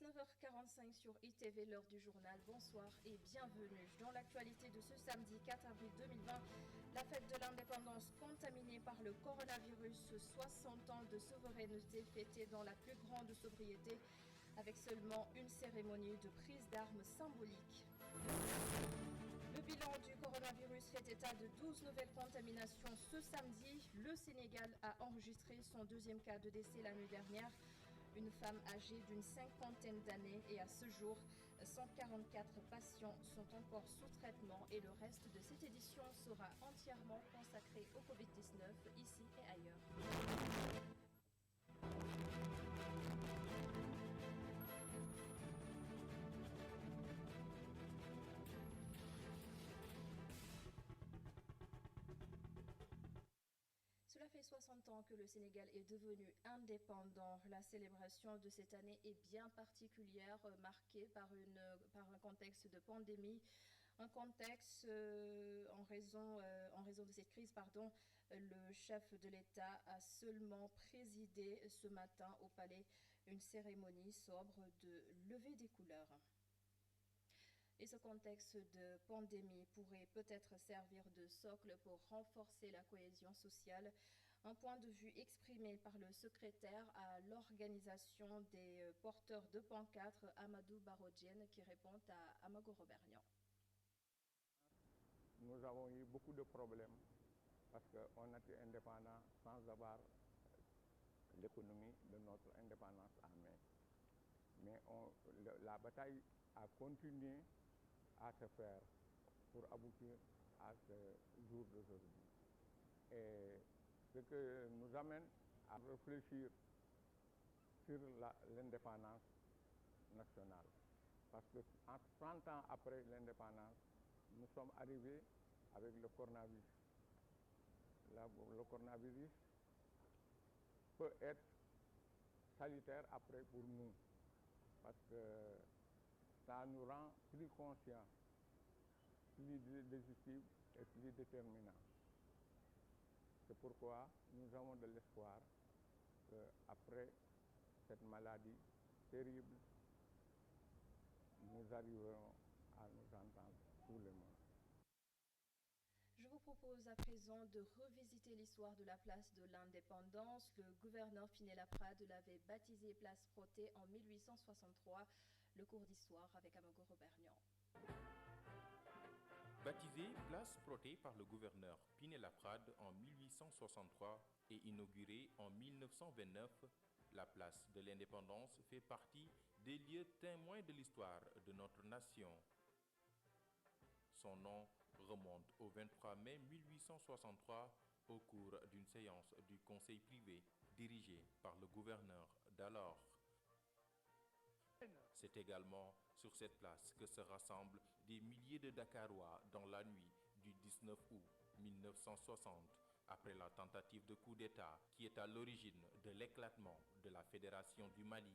19h45 sur ITV, l'heure du journal. Bonsoir et bienvenue. Dans l'actualité de ce samedi 4 avril 2020, la fête de l'indépendance contaminée par le coronavirus, 60 ans de souveraineté fêtée dans la plus grande sobriété avec seulement une cérémonie de prise d'armes symbolique. Le bilan du coronavirus fait état de 12 nouvelles contaminations ce samedi. Le Sénégal a enregistré son deuxième cas de décès la nuit dernière. Une femme âgée d'une cinquantaine d'années et à ce jour, 144 patients sont encore sous traitement et le reste de cette édition sera entièrement consacré au Covid-19 ici et ailleurs. Cela fait 60 ans que le Sénégal est devenu indépendant. La célébration de cette année est bien particulière, marquée par un contexte de pandémie. Un contexte, en raison de cette crise, le chef de l'État a seulement présidé ce matin au palais une cérémonie sobre de levée des couleurs. Et ce contexte de pandémie pourrait peut-être servir de socle pour renforcer la cohésion sociale. Un point de vue exprimé par le secrétaire à l'organisation des porteurs de pancartes, Amadou Barodjen, qui répond à Amagoro Bernian. Nous avons eu beaucoup de problèmes parce qu'on a été indépendant sans avoir l'économie de notre indépendance en main. Mais la bataille a continué à se faire pour aboutir à ce jour d'aujourd'hui. Et ce que nous amène à réfléchir sur l'indépendance nationale. Parce que 30 ans après l'indépendance, nous sommes arrivés avec le coronavirus. Le coronavirus peut être salutaire après pour nous, parce que ça nous rend plus conscients, plus décisifs et plus déterminants. C'est pourquoi nous avons de l'espoir qu'après cette maladie terrible, nous arriverons à nous entendre tout le monde. Je vous propose à présent de revisiter l'histoire de la place de l'Indépendance. Le gouverneur Pinet-Laprade l'avait baptisée place Protet en 1863. Le cours d'histoire avec Amagoro Bernian. Baptisée place Protet par le gouverneur Pinet-Laprade en 1863 et inaugurée en 1929, la place de l'Indépendance fait partie des lieux témoins de l'histoire de notre nation. Son nom remonte au 23 mai 1863 au cours d'une séance du conseil privé dirigé par le gouverneur d'alors. C'est également sur cette place que se rassemblent des milliers de Dakarois dans la nuit du 19 août 1960, après la tentative de coup d'État qui est à l'origine de l'éclatement de la Fédération du Mali.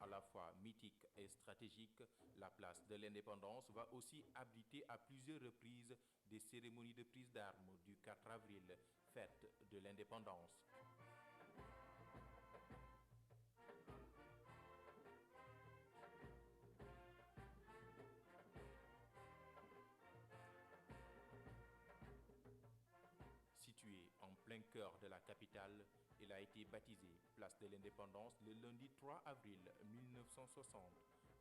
À la fois mythique et stratégique, la place de l'Indépendance va aussi abriter à plusieurs reprises des cérémonies de prise d'armes du 4 avril, fête de l'Indépendance. Située en plein cœur de la capitale, elle a été baptisée Place de l'Indépendance le lundi 3 avril 1960,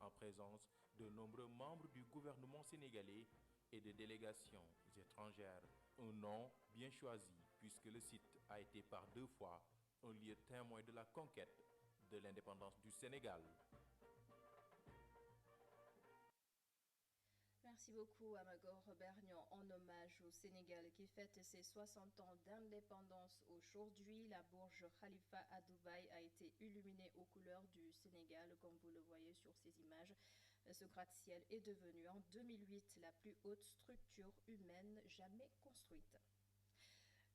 en présence de nombreux membres du gouvernement sénégalais et de délégations étrangères. Un nom bien choisi puisque le site a été par 2 fois un lieu témoin de la conquête de l'indépendance du Sénégal. Merci beaucoup Amagor Bernian. En hommage au Sénégal qui fête ses 60 ans d'indépendance aujourd'hui, la Burj Khalifa à Dubaï a été illuminée aux couleurs du Sénégal, comme vous le voyez sur ces images. Ce gratte-ciel est devenu en 2008 la plus haute structure humaine jamais construite.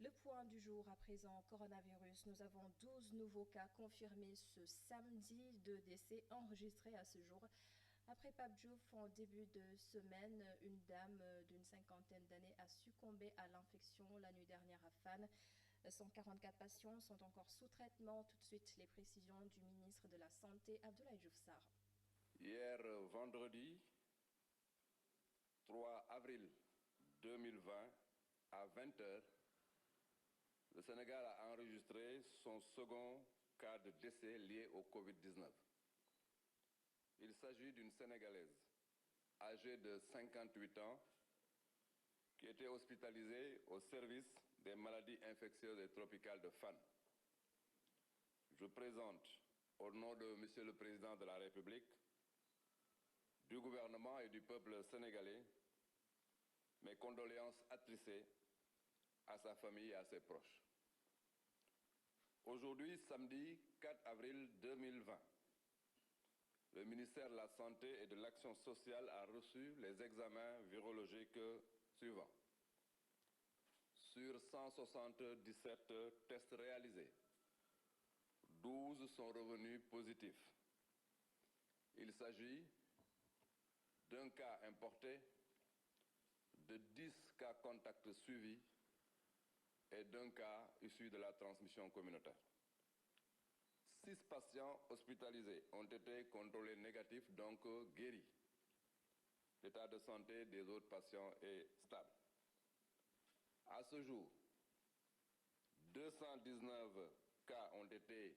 Le point du jour à présent, coronavirus. Nous avons 12 nouveaux cas confirmés ce samedi, 2 décès enregistrés à ce jour. Après Pape Diouf, en début de semaine, une dame d'une cinquantaine d'années a succombé à l'infection la nuit dernière à Fannes. 144 patients sont encore sous traitement. Tout de suite, les précisions du ministre de la Santé, Abdoulaye Diouf Sarr. Hier, vendredi 3 avril 2020, à 20 h, le Sénégal a enregistré son second cas de décès lié au Covid-19. Il s'agit d'une Sénégalaise âgée de 58 ans qui était hospitalisée au service des maladies infectieuses et tropicales de Fann. Je présente, au nom de Monsieur le Président de la République, du gouvernement et du peuple sénégalais, mes condoléances attristées à sa famille et à ses proches. Aujourd'hui, samedi 4 avril 2020, le ministère de la Santé et de l'Action sociale a reçu les examens virologiques suivants. Sur 177 tests réalisés, 12 sont revenus positifs. Il s'agit d'un cas importé, de 10 cas contacts suivis et d'un cas issu de la transmission communautaire. 6 patients hospitalisés ont été contrôlés négatifs, donc guéris. L'état de santé des autres patients est stable. À ce jour, 219 cas ont été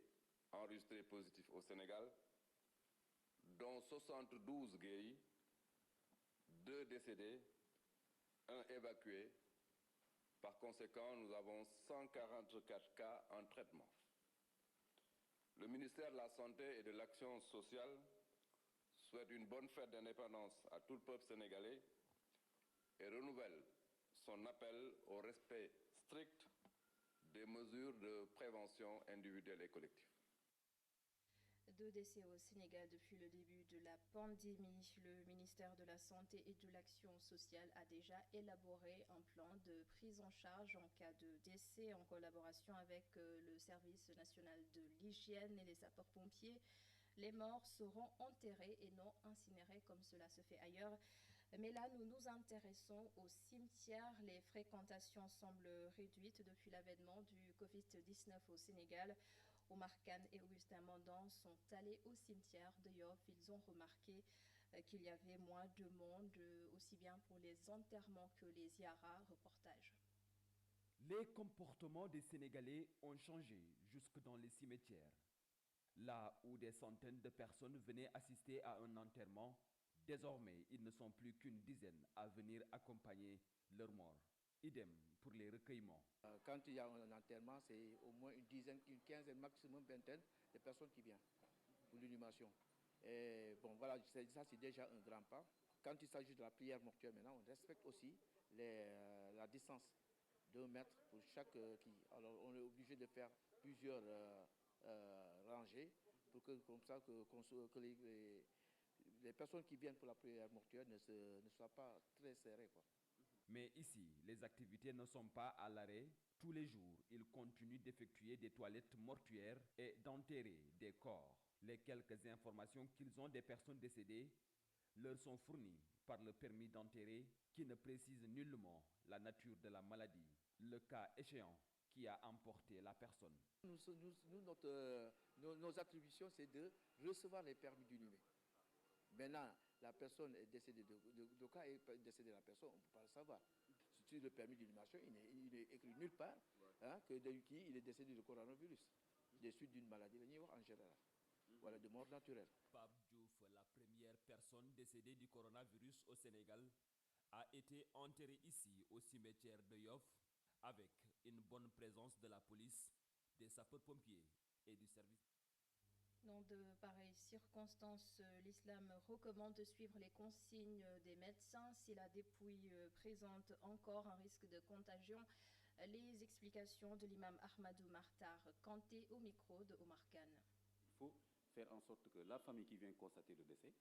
enregistrés positifs au Sénégal, dont 72 guéris, 2 décédés, 1 évacué. Par conséquent, nous avons 144 cas en traitement. Le ministère de la Santé et de l'Action sociale souhaite une bonne fête d'indépendance à tout le peuple sénégalais et renouvelle son appel au respect strict des mesures de prévention individuelle et collective. 2 décès au Sénégal depuis le début de la pandémie. Le ministère de la Santé et de l'Action sociale a déjà élaboré un plan de prise en charge en cas de décès en collaboration avec le Service national de l'hygiène et les sapeurs-pompiers. Les morts seront enterrés et non incinérés comme cela se fait ailleurs. Mais là, nous nous intéressons au cimetière. Les fréquentations semblent réduites depuis l'avènement du Covid-19 au Sénégal. Omar Kane et Augustin Mandan sont allés au cimetière de Yoff. Ils ont remarqué qu'il y avait moins de monde, aussi bien pour les enterrements que les ziyaras. Reportage. Les comportements des Sénégalais ont changé jusque dans les cimetières. Là où des centaines de personnes venaient assister à un enterrement, désormais ils ne sont plus qu'une dizaine à venir accompagner leurs morts. Idem pour les recueillements. Quand il y a un enterrement, c'est au moins une dizaine, une quinzaine, maximum vingtaine de personnes qui viennent pour l'inhumation. Et bon, voilà, ça c'est déjà un grand pas. Quand il s'agit de la prière mortuaire maintenant, on respecte aussi la distance d'1 mètre pour chaque Alors on est obligé de faire plusieurs rangées pour que, comme ça, que les personnes qui viennent pour la prière mortuaire ne soient pas très serrées, quoi. Mais ici, les activités ne sont pas à l'arrêt. Tous les jours, ils continuent d'effectuer des toilettes mortuaires et d'enterrer des corps. Les quelques informations qu'ils ont des personnes décédées leur sont fournies par le permis d'enterrer qui ne précise nullement la nature de la maladie, le cas échéant qui a emporté la personne. Nos attributions, c'est de recevoir les permis d'inhumer. Maintenant, la personne est décédée, le cas est décédé de la personne, on ne peut pas le savoir. Sur le permis d'inhumation, il n'est écrit nulle part qu'il est décédé de coronavirus, des suites d'une maladie en général. Voilà, de mort naturelle. Pape Diouf, la première personne décédée du coronavirus au Sénégal, a été enterrée ici au cimetière de Yoff avec une bonne présence de la police, des sapeurs-pompiers et du service. Dans de pareilles circonstances, l'islam recommande de suivre les consignes des médecins si la dépouille présente encore un risque de contagion. Les explications de l'imam Ahmadou Martar, Kanté au micro de Omar Kane. Il faut faire en sorte que la famille qui vient constater le décès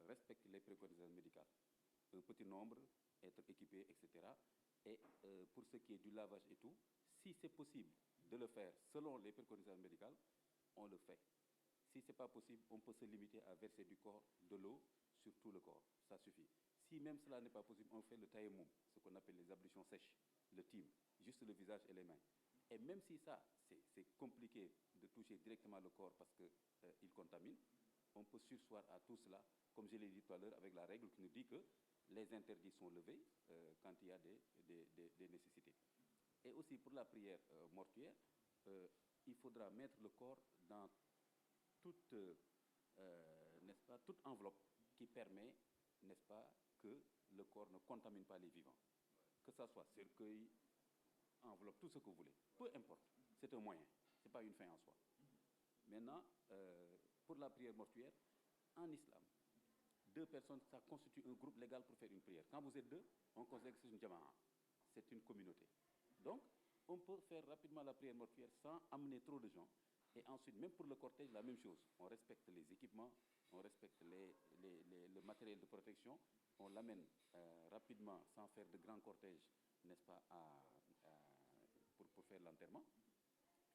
respecte les préconisations médicales. Un petit nombre, être équipé, etc. Et pour ce qui est du lavage et tout, si c'est possible de le faire selon les préconisations médicales, on le fait. Si ce n'est pas possible, on peut se limiter à verser de l'eau sur tout le corps. Ça suffit. Si même cela n'est pas possible, on fait le tayammum, ce qu'on appelle les ablutions sèches, le tim, juste le visage et les mains. Et même si ça, c'est compliqué de toucher directement le corps parce qu'il contamine, on peut surseoir à tout cela, comme je l'ai dit tout à l'heure, avec la règle qui nous dit que les interdits sont levés quand il y a des nécessités. Et aussi pour la prière mortuaire, il faudra mettre le corps dans toute, n'est-ce pas, toute enveloppe qui permet, n'est-ce pas, que le corps ne contamine pas les vivants. Que ça soit cercueil, enveloppe, tout ce que vous voulez. Peu importe, c'est un moyen, ce n'est pas une fin en soi. Maintenant, pour la prière mortuaire, en islam, 2 personnes, ça constitue un groupe légal pour faire une prière. Quand vous êtes 2, on considère que c'est une jama'a, c'est une communauté. Donc, on peut faire rapidement la prière mortuaire sans amener trop de gens. Et ensuite, même pour le cortège, la même chose. On respecte les équipements, on respecte le matériel de protection, on l'amène rapidement sans faire de grands cortèges, n'est-ce pas, pour faire l'enterrement.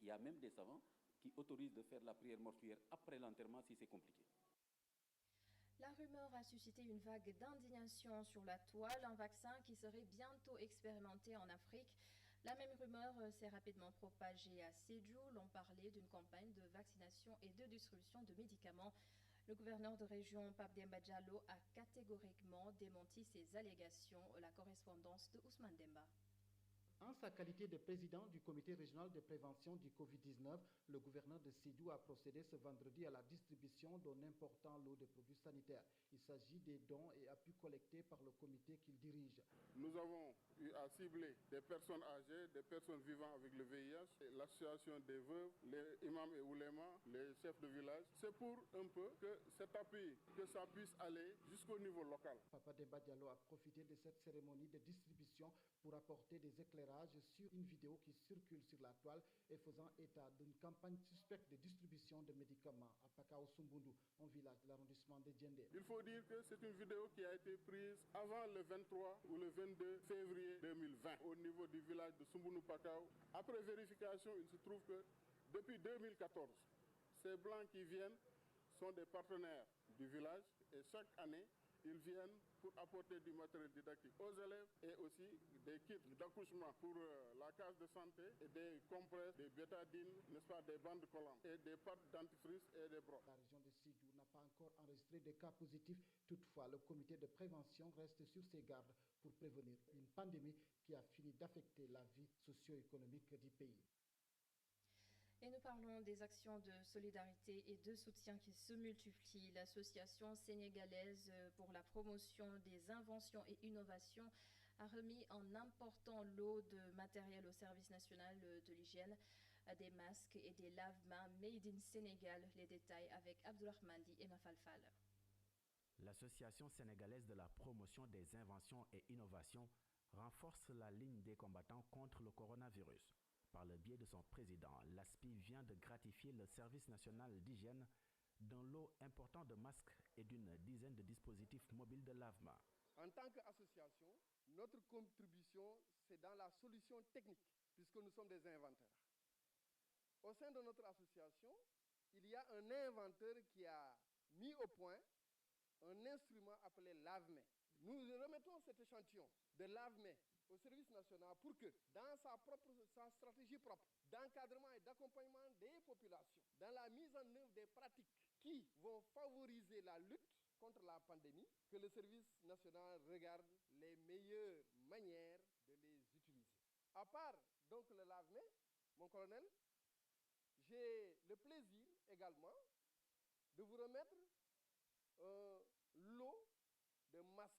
Il y a même des savants qui autorisent de faire la prière mortuaire après l'enterrement si c'est compliqué. La rumeur a suscité une vague d'indignation sur la toile, un vaccin qui serait bientôt expérimenté en Afrique. La même rumeur s'est rapidement propagée à Sédhiou. L'on parlait d'une campagne de vaccination et de distribution de médicaments. Le gouverneur de région, Pape Demba Diallo, a catégoriquement démenti ces allégations. La correspondance de Ousmane Demba. En sa qualité de président du comité régional de prévention du Covid-19, le gouverneur de Sédhiou a procédé ce vendredi à la distribution d'un important lot de produits sanitaires. Il s'agit des dons et appuis collectés par le comité qu'il dirige. Nous avons eu à cibler des personnes âgées, des personnes vivant avec le VIH, l'association des veuves, les imams et oulémas, les chefs de village. C'est pour un peu que cet appui, que ça puisse aller jusqu'au niveau local. Papa Demba Diallo a profité de cette cérémonie de distribution pour apporter des éclairages sur une vidéo qui circule sur la toile et faisant état d'une campagne suspecte de distribution de médicaments à Pakao Sumbundu, un village de l'arrondissement de Djendé. Il faut dire que c'est une vidéo qui a été prise avant le 23 ou le 22 février 2020 au niveau du village de Sumbundu Pakao. Après vérification, il se trouve que depuis 2014, ces blancs qui viennent sont des partenaires du village et chaque année, ils viennent pour apporter du matériel didactique aux élèves et aussi des kits d'accouchement pour la case de santé et des compresses, des bétadines, n'est-ce pas, des bandes collantes et des pâtes dentifrice et des brosses. La région de Sédhiou n'a pas encore enregistré de cas positifs. Toutefois, le comité de prévention reste sur ses gardes pour prévenir une pandémie qui a fini d'affecter la vie socio-économique du pays. Et nous parlons des actions de solidarité et de soutien qui se multiplient. L'Association sénégalaise pour la promotion des inventions et innovations a remis un important lot de matériel au service national de l'hygiène, des masques et des lave-mains made in Sénégal. Les détails avec Abdourahmandi et Mafalfal. L'Association sénégalaise de la promotion des inventions et innovations renforce la ligne des combattants contre le coronavirus. Par le biais de son président, l'ASPI vient de gratifier le service national d'hygiène d'un lot important de masques et d'une dizaine de dispositifs mobiles de lavement. En tant qu'association, notre contribution, c'est dans la solution technique, puisque nous sommes des inventeurs. Au sein de notre association, il y a un inventeur qui a mis au point un instrument appelé lave-main. Nous remettons cet échantillon de lave-main au service national pour que, dans sa stratégie propre d'encadrement et d'accompagnement des populations, dans la mise en œuvre des pratiques qui vont favoriser la lutte contre la pandémie, que le service national regarde les meilleures manières de les utiliser. À part donc le lave-main, mon colonel, j'ai le plaisir également de vous remettre un lot de masques.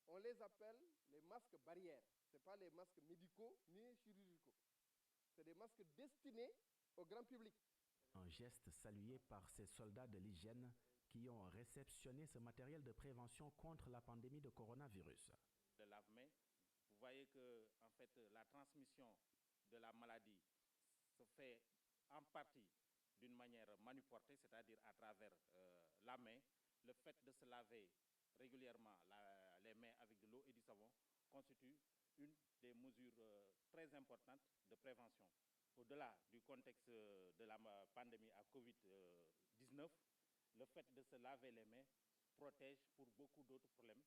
On les appelle les masques barrières. Ce ne sont pas les masques médicaux ni chirurgicaux. C'est des masques destinés au grand public. Un geste salué par ces soldats de l'hygiène qui ont réceptionné ce matériel de prévention contre la pandémie de coronavirus. Le lave-main, vous voyez que en fait, la transmission de la maladie se fait en partie d'une manière manuportée, c'est-à-dire à travers la main. Le fait de se laver régulièrement les mains avec de l'eau et du savon constitue une des mesures très importantes de prévention. Au-delà du contexte de la pandémie à Covid-19, le fait de se laver les mains protège pour beaucoup d'autres problèmes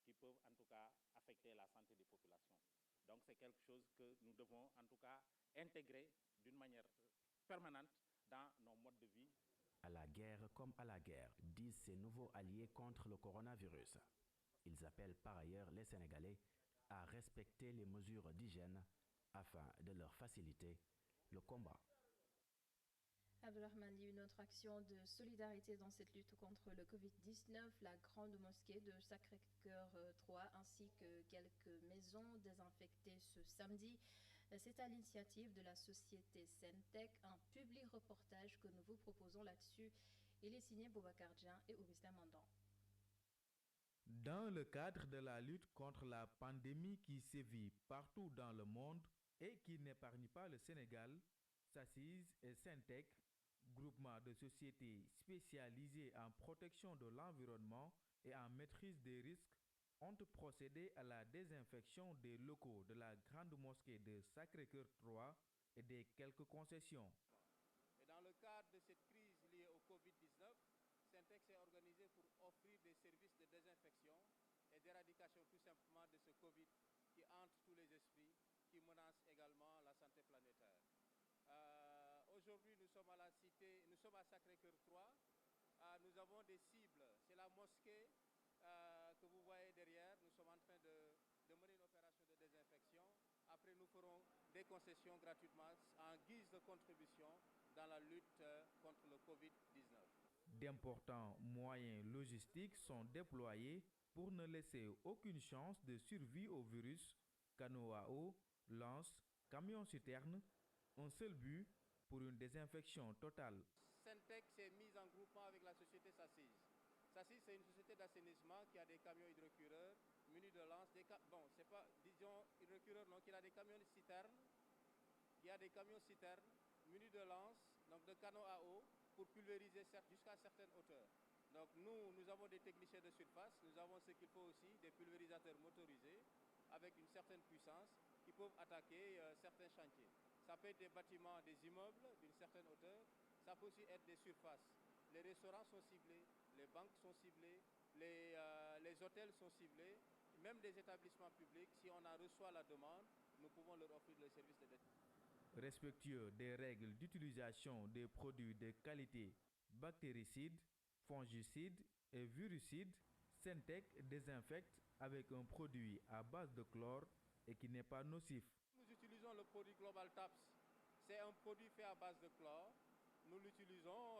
qui peuvent en tout cas affecter la santé des populations. Donc c'est quelque chose que nous devons en tout cas intégrer d'une manière permanente dans nos modes de vie À la guerre comme à la guerre, disent ces nouveaux alliés contre le coronavirus. Ils appellent par ailleurs les Sénégalais à respecter les mesures d'hygiène afin de leur faciliter le combat. Abdelrahman dit une autre action de solidarité dans cette lutte contre le Covid-19, la grande mosquée de Sacré-Cœur 3 ainsi que quelques maisons désinfectées ce samedi. C'est à l'initiative de la société Sentec, un public reportage que nous vous proposons là-dessus. Il est signé Boubacar Dian et Augustin Mandan. Dans le cadre de la lutte contre la pandémie qui sévit partout dans le monde et qui n'épargne pas le Sénégal, SACIS et Sentec, groupement de sociétés spécialisées en protection de l'environnement et en maîtrise des risques, ont procédé à la désinfection des locaux de la grande mosquée de Sacré-Cœur 3 et des quelques concessions. Et dans le cadre de cette crise liée au Covid-19, Sentec s'est organisé pour offrir des services de désinfection et d'éradication tout simplement de ce Covid qui hante tous les esprits, qui menace également la santé planétaire. Aujourd'hui, nous sommes à Sacré-Cœur 3. Nous avons des cibles. C'est la mosquée que vous voyez derrière. Nous sommes en train de mener une opération de désinfection. Après, nous ferons des concessions gratuitement en guise de contribution dans la lutte contre le Covid-19. D'importants moyens logistiques sont déployés pour ne laisser aucune chance de survie au virus. Canaux à eau, lances, camions-citernes, un seul but pour une désinfection totale. Sentec s'est mise en groupement avec la société SACIS. SACIS, c'est une société d'assainissement qui a des camions hydrocureurs munis de lances. Bon, c'est pas, disons, hydrocureurs, donc il a des camions citernes. Il y a des camions citernes munis de lances, donc de canaux à eau, pour pulvériser jusqu'à certaines hauteurs. Donc nous avons des techniciens de surface, nous avons ce qu'il faut aussi, des pulvérisateurs motorisés avec une certaine puissance qui peuvent attaquer certains chantiers. Ça peut être des bâtiments, des immeubles d'une certaine hauteur, ça peut aussi être des surfaces. Les restaurants sont ciblés, les banques sont ciblées, les hôtels sont ciblés, même des établissements publics, si on en reçoit la demande, nous pouvons leur offrir le service de désinfection. Respectueux des règles d'utilisation des produits de qualité bactéricides, fongicides et virucides, Sentec désinfecte avec un produit à base de chlore et qui n'est pas nocif. Nous utilisons le produit Global Taps. C'est un produit fait à base de chlore. Nous l'utilisons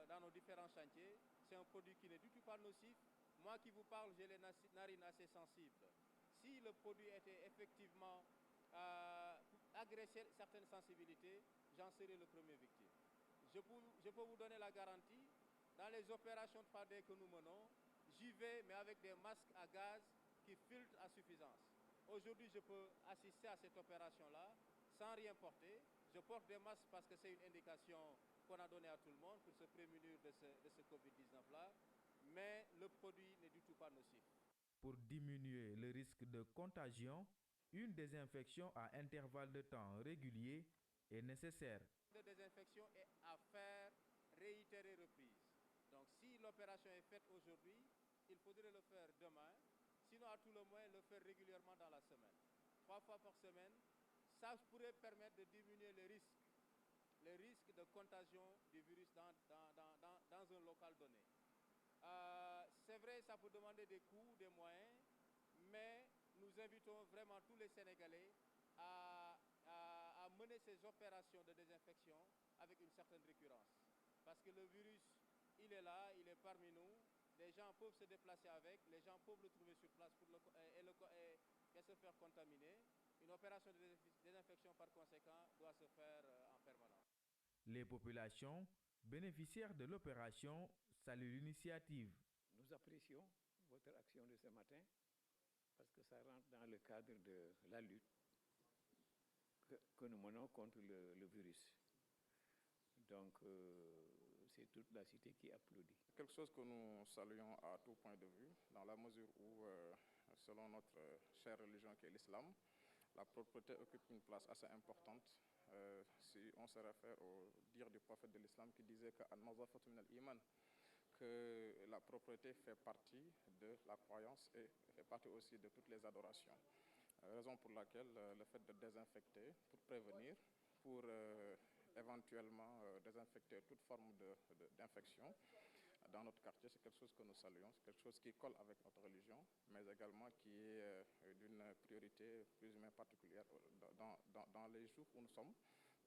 dans nos différents chantiers. C'est un produit qui n'est du tout pas nocif. Moi qui vous parle, j'ai les narines assez sensibles. Si le produit était effectivement agresser certaines sensibilités, j'en serai le premier victime. Je peux vous donner la garantie, dans les opérations 3D que nous menons, j'y vais mais avec des masques à gaz qui filtrent à suffisance. Aujourd'hui, je peux assister à cette opération-là sans rien porter. Je porte des masques parce que c'est une indication qu'on a donnée à tout le monde pour se prémunir de ce Covid-19-là, mais le produit n'est du tout pas nocif. Pour diminuer le risque de contagion, une désinfection à intervalles de temps réguliers est nécessaire. La désinfection est à faire réitérer reprise. Donc si l'opération est faite aujourd'hui, il faudrait le faire demain, sinon à tout le moins le faire régulièrement dans la semaine. 3 fois par semaine, ça pourrait permettre de diminuer les risques de contagion du virus dans un local donné. C'est vrai, ça peut demander des coûts, des moyens, mais nous invitons vraiment tous les Sénégalais à mener ces opérations de désinfection avec une certaine récurrence. Parce que le virus, il est là, il est parmi nous. Les gens peuvent se déplacer avec, les gens peuvent le trouver sur place et se faire contaminer. Une opération de désinfection, par conséquent, doit se faire en permanence. Les populations bénéficiaires de l'opération saluent l'initiative. Nous apprécions votre action de ce matin parce que ça rentre dans le cadre de la lutte que nous menons contre le virus. Donc, c'est toute la cité qui applaudit. Quelque chose que nous saluons à tout point de vue, dans la mesure où, selon notre chère religion qui est l'islam, la propreté occupe une place assez importante. Si on se réfère au dire du prophète de l'islam qui disait que la propreté fait partie de la croyance et fait partie aussi de toutes les adorations. Raison pour laquelle le fait de désinfecter pour prévenir, pour éventuellement désinfecter toute forme d'infection dans notre quartier. C'est quelque chose que nous saluons, c'est quelque chose qui colle avec notre religion, mais également qui est d'une priorité plus ou moins particulière dans les jours où nous sommes,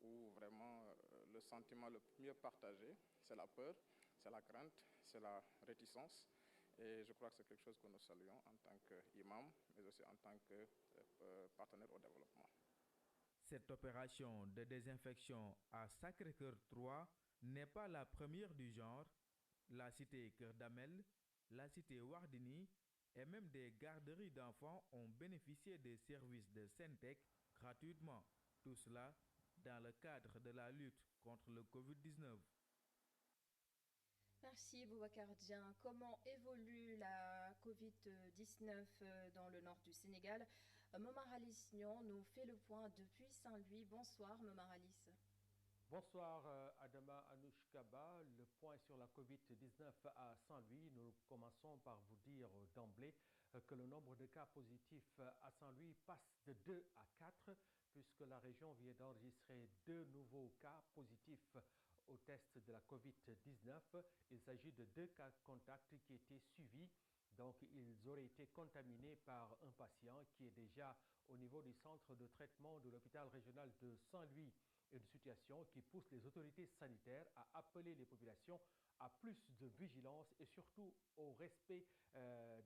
où vraiment le sentiment le mieux partagé, c'est la peur, c'est la crainte, c'est la réticence. Et je crois que c'est quelque chose que nous saluons en tant qu'imam, mais aussi en tant que partenaire au développement. Cette opération de désinfection à Sacré-Cœur 3 n'est pas la première du genre. La cité Cœur d'Amel, la cité Wardini et même des garderies d'enfants ont bénéficié des services de Syntec gratuitement. Tout cela dans le cadre de la lutte contre le Covid-19. Merci Boubacar Dieng. Comment évolue la Covid-19 dans le nord du Sénégal? Momar Alice Nyon nous fait le point depuis Saint-Louis. Bonsoir Momar Alice. Bonsoir Adama Anouchkaba. Le point sur la Covid-19 à Saint-Louis. Nous commençons par vous dire d'emblée que le nombre de cas positifs à Saint-Louis passe de 2 à 4 puisque la région vient d'enregistrer 2 nouveaux cas positifs au test de la Covid-19. Il s'agit de 2 cas contacts qui étaient suivis. Donc, ils auraient été contaminés par un patient qui est déjà au niveau du centre de traitement de l'hôpital régional de Saint-Louis. Une situation qui pousse les autorités sanitaires à appeler les populations à plus de vigilance et surtout au respect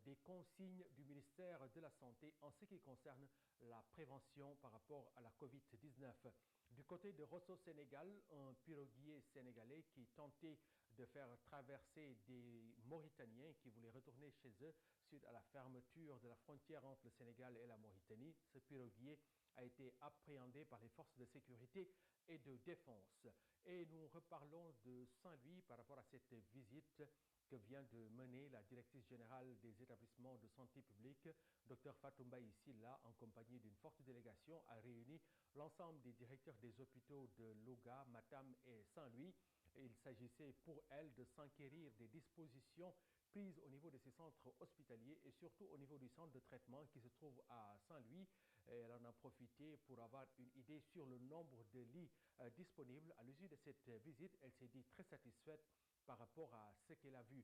des consignes du ministère de la Santé en ce qui concerne la prévention par rapport à la Covid-19. Du côté de Rosso Sénégal, un piroguier sénégalais qui tentait de faire traverser des Mauritaniens qui voulaient retourner chez eux suite à la fermeture de la frontière entre le Sénégal et la Mauritanie. Ce piroguier a été appréhendé par les forces de sécurité et de défense. Et nous reparlons de Saint-Louis par rapport à cette visite que vient de mener la directrice générale des établissements de santé publique, Dr Fatoumba Silla, en compagnie d'une forte délégation, a réuni l'ensemble des directeurs des hôpitaux de Louga, Matam et Saint-Louis. Il s'agissait pour elle de s'enquérir des dispositions prises au niveau de ces centres hospitaliers et surtout au niveau du centre de traitement qui se trouve à Saint-Louis. Elle en a profité pour avoir une idée sur le nombre de lits disponibles. À l'issue de cette visite, elle s'est dit très satisfaite par rapport à ce qu'elle a vu.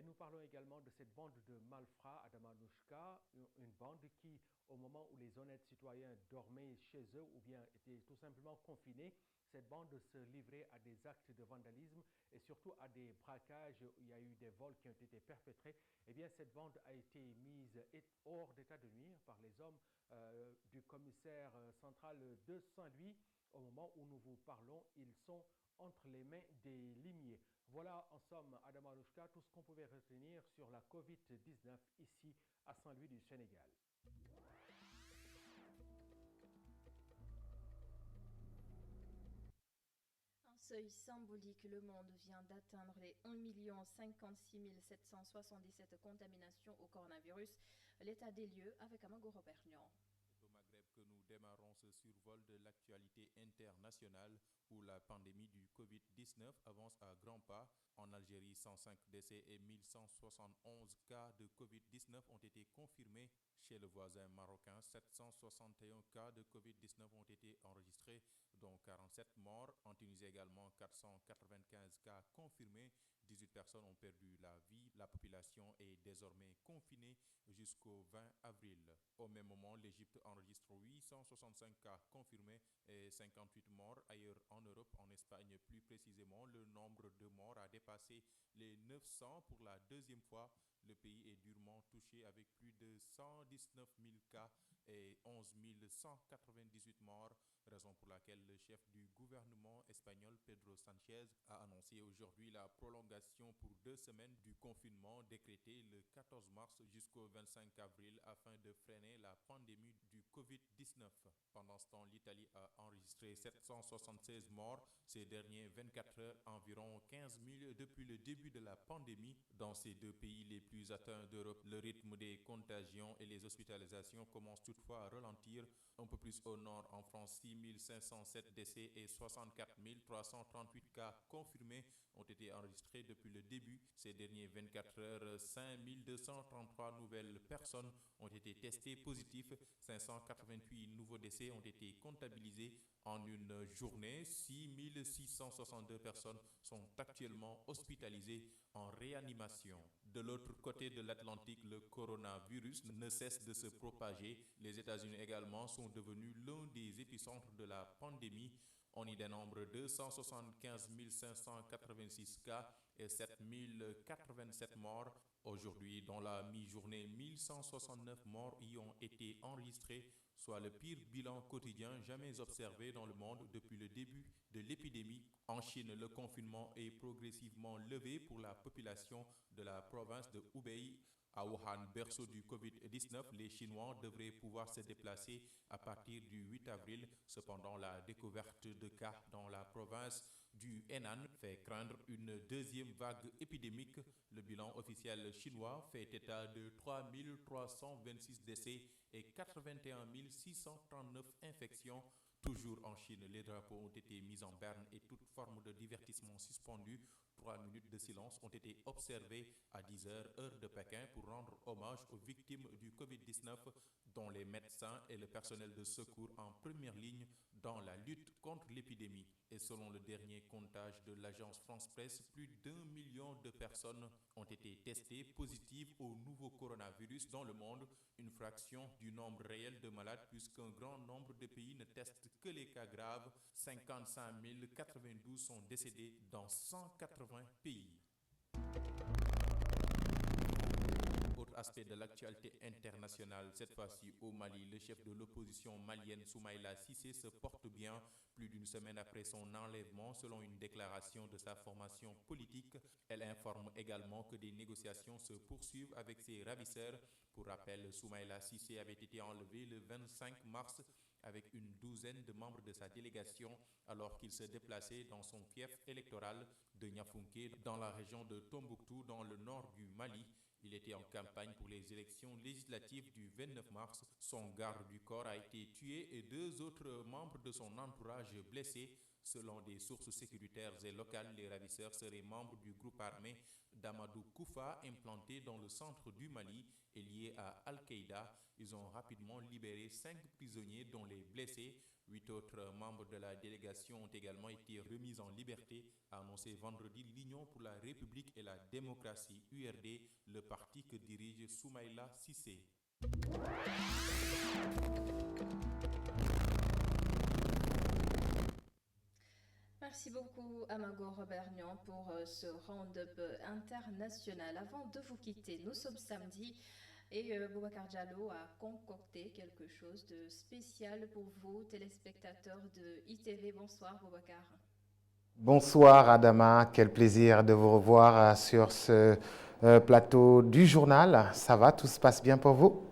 Nous parlons également de cette bande de malfrats à Damanouchka, une bande qui, au moment où les honnêtes citoyens dormaient chez eux ou bien étaient tout simplement confinés, cette bande se livrait à des actes de vandalisme et surtout à des braquages où il y a eu des vols qui ont été perpétrés. Eh bien, cette bande a été mise hors d'état de nuire par les hommes du commissaire central de Saint-Louis. Au moment où nous vous parlons, ils sont entre les mains des limiers. Voilà en somme, Adama Alouchka, tout ce qu'on pouvait retenir sur la Covid-19 ici à Saint-Louis du Sénégal. Un seuil symbolique, le monde vient d'atteindre les 1 056 777 contaminations au coronavirus. L'état des lieux avec Amago Robert Niang. Au Maghreb que nous démarrons ce survol de l'actualité internationale où la pandémie du Covid-19 avance à grands pas. En Algérie, 105 décès et 1171 cas de Covid-19 ont été confirmés. Chez le voisin marocain, 761 cas de Covid-19 ont été enregistrés, dont 47 morts. En Tunisie également, 495 cas confirmés. 18 personnes ont perdu la vie. La population est désormais confinée jusqu'au 20 avril. Au même moment, l'Égypte enregistre 865 cas confirmés et 58 morts. Ailleurs en Europe, en Espagne plus précisément, le nombre de morts a dépassé les 900 pour la deuxième fois. Le pays est durement touché avec plus de 119 000 cas et 11 198 morts, raison pour laquelle le chef du gouvernement espagnol, Pedro Sánchez, a annoncé aujourd'hui la prolongation pour 2 semaines du confinement décrété le 14 mars jusqu'au 25 avril afin de freiner la pandémie du Covid-19. Pendant ce temps, l'Italie a enregistré 776 morts ces dernières 24 heures, environ 15 000 depuis le début de la pandémie. Dans ces 2 pays les plus atteints d'Europe, le rythme des contagions et les hospitalisations commencent toutefois à ralentir. Un peu plus au nord, en France, 6 507 décès et 64 338 cas confirmés, ont été enregistrés depuis le début. Ces derniers 24 heures, 5233 nouvelles personnes ont été testées positives. 588 nouveaux décès ont été comptabilisés en une journée. 6662 personnes sont actuellement hospitalisées en réanimation. De l'autre côté de l'Atlantique, le coronavirus ne cesse de se propager. Les États-Unis également sont devenus l'un des épicentres de la pandémie. On y dénombre 275 586 cas et 7 087 morts. Aujourd'hui, dans la mi-journée, 1169 morts y ont été enregistrés, soit le pire bilan quotidien jamais observé dans le monde depuis le début de l'épidémie. En Chine, le confinement est progressivement levé pour la population de la province de Hubei. À Wuhan, berceau du Covid-19, les Chinois devraient pouvoir se déplacer à partir du 8 avril. Cependant, la découverte de cas dans la province du Henan fait craindre une deuxième vague épidémique. Le bilan officiel chinois fait état de 3 326 décès et 81 639 infections. Toujours en Chine, les drapeaux ont été mis en berne et toute forme de divertissement suspendu. 3 minutes de silence ont été observées à 10h, heure de Pékin, pour rendre hommage aux victimes du Covid-19, dont les médecins et le personnel de secours en première ligne dans la lutte contre l'épidémie. Et selon le dernier comptage de l'agence France-Presse, plus d'1 million de personnes ont été testées positives au nouveau coronavirus dans le monde, une fraction du nombre réel de malades puisqu'un grand nombre de pays ne testent que les cas graves. 55 092 sont décédés dans 180 pays. Autre aspect de l'actualité internationale, cette fois-ci au Mali, le chef de l'opposition malienne Soumaïla Cissé se porte bien plus d'une semaine après son enlèvement, selon une déclaration de sa formation politique. Elle informe également que des négociations se poursuivent avec ses ravisseurs. Pour rappel, Soumaïla Cissé avait été enlevé le 25 mars avec une douzaine de membres de sa délégation alors qu'il se déplaçait dans son fief électoral de Niafounké dans la région de Tombouctou dans le nord du Mali. Il était en campagne pour les élections législatives du 29 mars. Son garde du corps a été tué et 2 autres membres de son entourage blessés. Selon des sources sécuritaires et locales, les ravisseurs seraient membres du groupe armé d'Amadou Koufa implanté dans le centre du Mali et lié à Al-Qaïda. Ils ont rapidement libéré 5 prisonniers dont les blessés. 8 autres membres de la délégation ont également été remis en liberté, a annoncé vendredi l'Union pour la République et la démocratie URD, le parti que dirige Soumaïla Cissé. Merci beaucoup Amago Robernian pour ce round-up international. Avant de vous quitter, nous sommes samedi et Boubacar Diallo a concocté quelque chose de spécial pour vous, téléspectateurs de ITV. Bonsoir Boubacar. Bonsoir Adama, quel plaisir de vous revoir sur ce plateau du journal. Ça va, tout se passe bien pour vous?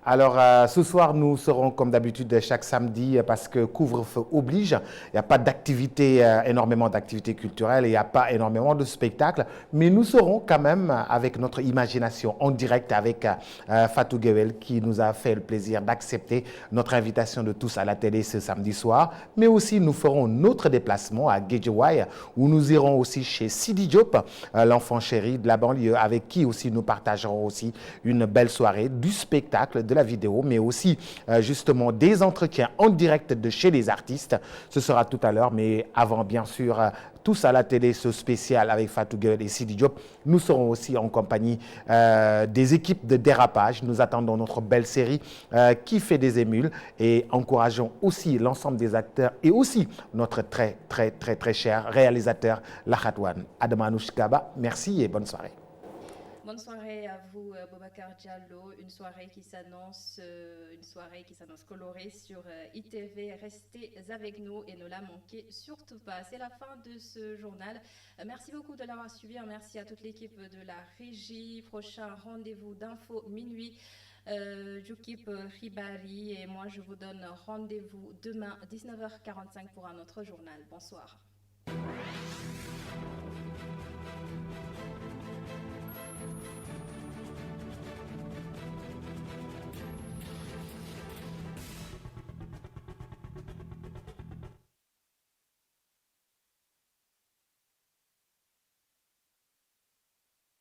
Alors, ce soir, nous serons comme d'habitude chaque samedi parce que couvre-feu oblige. Il n'y a pas d'activité, énormément d'activités culturelles, il n'y a pas énormément de spectacles. Mais nous serons quand même avec notre imagination en direct avec Fatou Guewel qui nous a fait le plaisir d'accepter notre invitation de tous à la télé ce samedi soir. Mais aussi, nous ferons notre déplacement à Guédiawaye où nous irons aussi chez Sidi Diop, l'enfant chéri de la banlieue, avec qui aussi nous partagerons aussi une belle soirée du spectacle, de la vidéo, mais aussi justement des entretiens en direct de chez les artistes. Ce sera tout à l'heure, mais avant bien sûr tous à la télé, ce spécial avec Fatou Guewel et Sidi Diop. Nous serons aussi en compagnie des équipes de dérapage. Nous attendons notre belle série qui fait des émules et encourageons aussi l'ensemble des acteurs et aussi notre très cher réalisateur Lahatouane. Adama Anouchkaba, merci et bonne soirée. Bonne soirée à vous, Boubacar Diallo. Une soirée qui s'annonce colorée sur ITV. Restez avec nous et ne la manquez surtout pas. C'est la fin de ce journal. Merci beaucoup de l'avoir suivi. Merci à toute l'équipe de la régie. Prochain rendez-vous d'info minuit. Jukip Ribari et moi, je vous donne rendez-vous demain 19h45 pour un autre journal. Bonsoir.